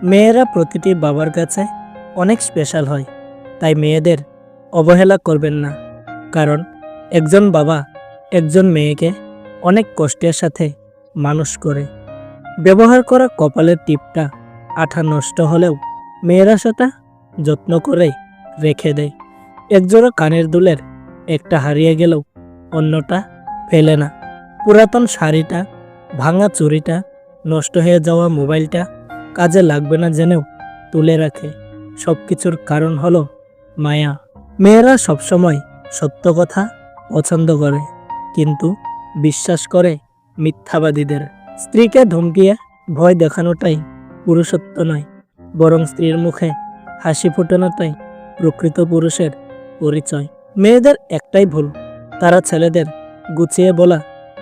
মেয়েরা প্রতিটি বাবার কাছে অনেক স্পেশাল হয়, তাই মেয়েদের অবহেলা করবেন না। কারণ একজন বাবা একজন মেয়েকে অনেক কষ্টের সাথে মানুষ করে। ব্যবহার করা কপালের টিপটা আঠা নষ্ট হলেও মেয়েরা সেটা যত্ন করে রেখে দেয়। একজোড়া কানের দুলের একটা হারিয়ে গেলেও অন্যটা ফেলে না। পুরাতন শাড়িটা, ভাঙা চুড়িটা, নষ্ট হয়ে যাওয়া মোবাইলটা কাজে লাগবে না জেনেও তুলে রাখে। সব কিছুর কারণ হলো মায়া। মেয়েরা সবসময় সত্য কথা পছন্দ করে, কিন্তু বিশ্বাস করে মিথ্যাবাদীদের। স্ত্রীকে ধমকিয়ে ভয় দেখানোটাই পুরুষত্ব নয়, বরং স্ত্রীর মুখে হাসি ফোটানোটাই প্রকৃত পুরুষের পরিচয়। মেয়েদের একটাই ভুল, তারা ছেলেদের গুছিয়ে বলা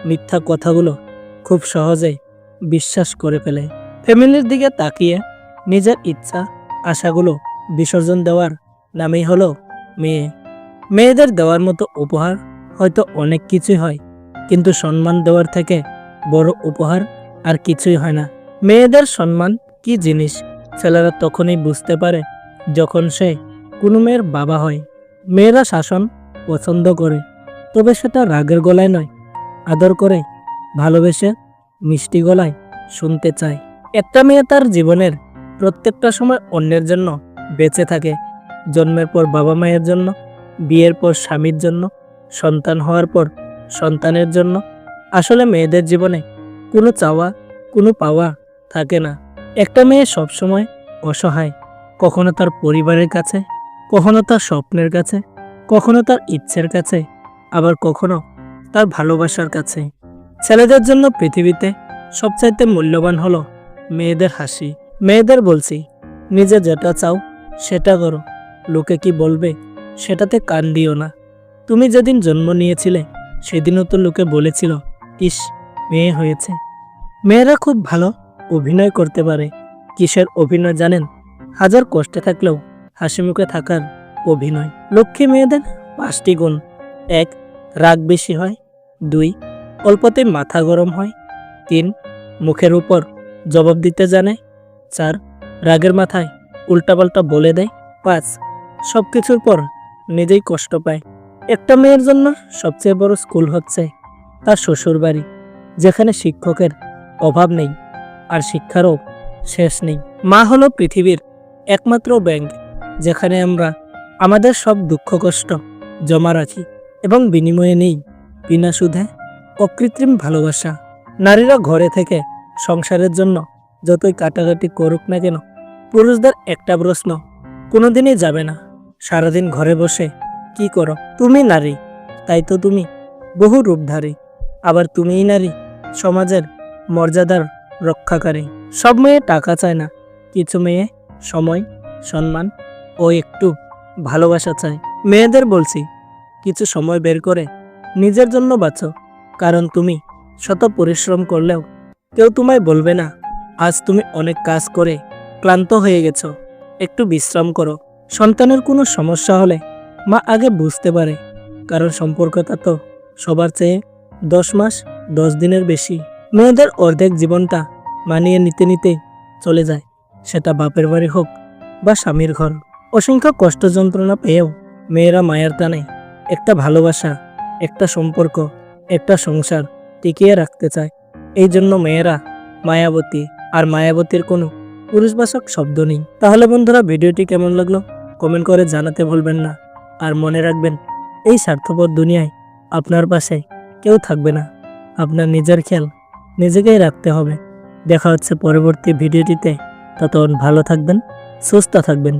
মিথ্যা কথাগুলো খুব সহজেই বিশ্বাস করে ফেলে। ফ্যামিলির দিকে তাকিয়ে নিজের ইচ্ছা আশাগুলো বিসর্জন দেওয়ার নামেই হলো মেয়ে। মেয়েদের দেওয়ার মতো উপহার হয়তো অনেক কিছুই হয়, কিন্তু সম্মান দেওয়ার থেকে বড় উপহার আর কিছুই হয় না। মেয়েদের সম্মান কি জিনিস ছেলেরা তখনই বুঝতে পারে যখন সে কোনো মেয়ের বাবা হয়। মেয়েরা শাসন পছন্দ করে, তবে সেটা রাগের গলায় নয়, আদর করে ভালোবেসে মিষ্টি গলায় শুনতে চায়। একটা মেয়ে তার জীবনের প্রত্যেকটা সময় অন্যের জন্য বেঁচে থাকে। জন্মের পর বাবা মায়ের জন্য, বিয়ের পর স্বামীর জন্য, সন্তান হওয়ার পর সন্তানের জন্য। আসলে মেয়েদের জীবনে কোনো চাওয়া, কোনো পাওয়া থাকে না। একটা মেয়ে সবসময় অসহায়, কখনো তার পরিবারের কাছে, কখনো তার স্বপ্নের কাছে, কখনো তার ইচ্ছের কাছে, আবার কখনো তার ভালোবাসার কাছে। ছেলেদের জন্য পৃথিবীতে সবচাইতে মূল্যবান হলো মেয়েদের হাসি। মেয়েদের বলছি, নিজে যেটা চাও সেটা করো, লোকে কি বলবে সেটাতে কান দিও না। তুমি যেদিন জন্ম নিয়েছিলে সেদিনও তো লোকে বলেছিল, ইস মেয়ে হয়েছে। মেয়েরা খুব ভালো অভিনয় করতে পারে। কিসের অভিনয় জানেন? হাজার কষ্টে থাকলেও হাসি মুখে থাকার অভিনয়। লক্ষ্মী মেয়েদের 5টি গুণ: 1. রাগ বেশি হয়। 2. অল্পতে মাথা গরম হয়। 3. মুখের উপর জবাব দিতে জানে। 4. রাগের মাথায় উল্টাপাল্টা বলে দেয়। 5. সব কিছুর পর নিজেই কষ্ট পায়। একটা মেয়ের জন্য সবচেয়ে বড় স্কুল হচ্ছে তার শ্বশুর বাড়ি, যেখানে শিক্ষকের অভাব নেই আর শিক্ষারও শেষ নেই। মা হলো পৃথিবীর একমাত্র ব্যাংক, যেখানে আমরা আমাদের সব দুঃখ কষ্ট জমা রাখি এবং বিনিময়ে নেই বিনা সুদে অকৃত্রিম ভালোবাসা। নারীরা ঘরে থেকে সংসারের জন্য যতই কাটাকাটি করুক না কেন, পুরুষদের একটা প্রশ্ন কোনোদিনই যাবে না, সারাদিন ঘরে বসে কি করো? তুমি নারী, তাই তো তুমি বহু রূপধারী। আবার তুমিই নারী, সমাজের মর্যাদার রক্ষাকারী। সব মেয়ে টাকা চায় না, কিছু মেয়ে সময়, সম্মান ও একটু ভালোবাসা চায়। মেয়েদের বলছি, কিছু সময় বের করে নিজের জন্য বাঁচো, কারণ তুমি শত পরিশ্রম করলেও কেউ তোমায় বলবে না আজ তুমি অনেক কাজ করে ক্লান্ত হয়ে গেছো, একটু বিশ্রাম করো। সন্তানের কোনো সমস্যা হলে মা আগে বুঝতে পারে, কারণ সম্পর্কটা তো সবার চেয়ে 10 মাস 10 দিনের বেশি। মেয়েদের অর্ধেক জীবনটা মানিয়ে নিতে নিতে চলে যায়, সেটা বাপের বাড়ি হোক বা স্বামীর ঘর। অসংখ্য কষ্ট যন্ত্রণা পেয়েও মেয়েরা মায়ের টানে একটা ভালোবাসা, একটা সম্পর্ক, একটা সংসার টিকিয়ে রাখতে চায়। এই জন্য মেয়েরা মায়াবতী, আর মায়াবতীর কোনো পুরুষবাচক শব্দ নেই। তাহলে বন্ধুরা, ভিডিওটি কেমন লাগলো কমেন্ট করে জানাতে ভুলবেন না। আর মনে রাখবেন, এই স্বার্থপর দুনিয়ায় আপনার পাশে কেউ থাকবে না। আপনার নিজের খেয়াল নিজেকেই রাখতে হবে। দেখা হচ্ছে পরবর্তী ভিডিওটিতে। ততক্ষণ ভালো থাকবেন, সুস্থ থাকবেন।